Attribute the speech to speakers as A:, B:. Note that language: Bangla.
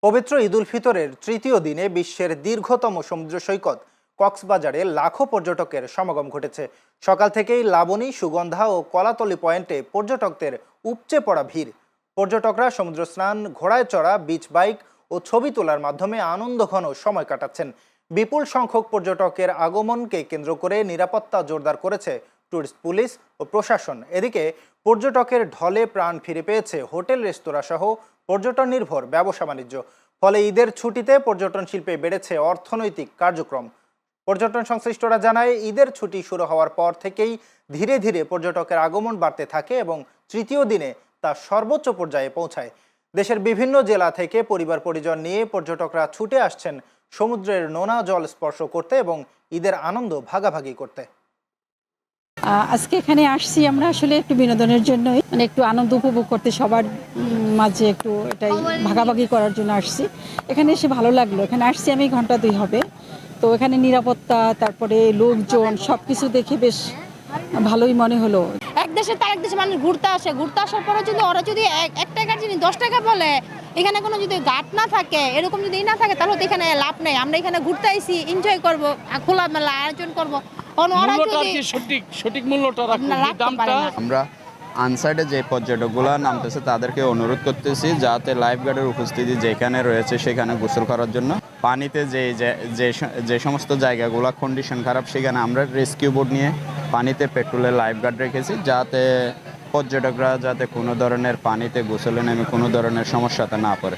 A: পবিত্র ঈদ উল ফিতরের তৃতীয় দিনে বিশ্বের দীর্ঘতম সমুদ্র সৈকত কক্সবাজারে লাখো পর্যটকের সমাগম ঘটেছে। সকাল থেকেই লাবণী, সুগন্ধা ও কলাতলি পয়েন্টে পর্যটকদের উপচে পড়া ভিড়। পর্যটকরা সমুদ্র স্নান, ঘোড়ায় চড়া, বিচ বাইক ও ছবি তোলার মাধ্যমে আনন্দঘন সময় কাটাচ্ছেন। বিপুল সংখ্যক পর্যটকের আগমনকে কেন্দ্র করে নিরাপত্তা জোরদার করেছে ট্যুরিস্ট পুলিশ ও প্রশাসন। এদিকে পর্যটকের ঢলে প্রাণ ফিরে পেয়েছে হোটেল, রেস্তোরাঁ সহ পর্যটন নির্ভর ব্যবসা বাণিজ্য। ফলে ঈদের ছুটিতে পর্যটন শিল্পে বেড়েছে অর্থনৈতিক কার্যক্রম। পর্যটন সংশ্লিষ্টরা জানায়, ঈদের ছুটি শুরু হওয়ার পর থেকেই ধীরে ধীরে পর্যটকের আগমন বাড়তে থাকে এবং তৃতীয় দিনে তা সর্বোচ্চ পর্যায়ে পৌঁছায়। দেশের বিভিন্ন জেলা থেকে পরিবার পরিজন নিয়ে পর্যটকরা ছুটে আসছেন সমুদ্রের নোনা জল স্পর্শ করতে এবং ঈদের আনন্দ ভাগাভাগি করতে।
B: আজকে এখানে আসছি আমরা আসলে একটু বিনোদনের জন্যই, মানে একটু আনন্দ উপভোগ করতে, সবার মাঝে একটু এটাই ভাগাভাগি করার জন্য আসছি। এখানে এসে ভালো লাগলো। এখানে আসছি আমি ঘন্টা 2 হবে। তো এখানে নিরাপত্তা, তারপরে লোকজন, সবকিছু দেখে বেশ ভালোই মনে হলো।
C: এক দেশে তার এক দেশে মানুষ ঘুরতে আসার পরে যদি ওরা যদি 1 টাকার জিনিস 10 টাকা বলে, এখানে কোনো যদি গাট না থাকে, এরকম যদি না থাকে, তাহলে তো এখানে লাভ নেই। আমরা এখানে ঘুরতে আইছি, এনজয় করব, খোলামেলা আয়োজন করব।
D: সঠিক মূল্যটা
E: আমরা আনসাইডে যে পর্যটকগুলো নামতেছে তাদেরকে অনুরোধ করতেছি যাতে লাইফ গার্ডের উপস্থিতি যেখানে রয়েছে সেখানে গোসল করার জন্য। পানিতে যে সমস্ত জায়গাগুলো কন্ডিশন খারাপ, সেখানে আমরা রেস্কিউ বোট নিয়ে পানিতে পেট্রোলের লাইফ গার্ড রেখেছি, যাতে পর্যটকরা যাতে কোনো ধরনের পানিতে গোসলে নেমে কোনো ধরনের সমস্যাতে না পড়ে।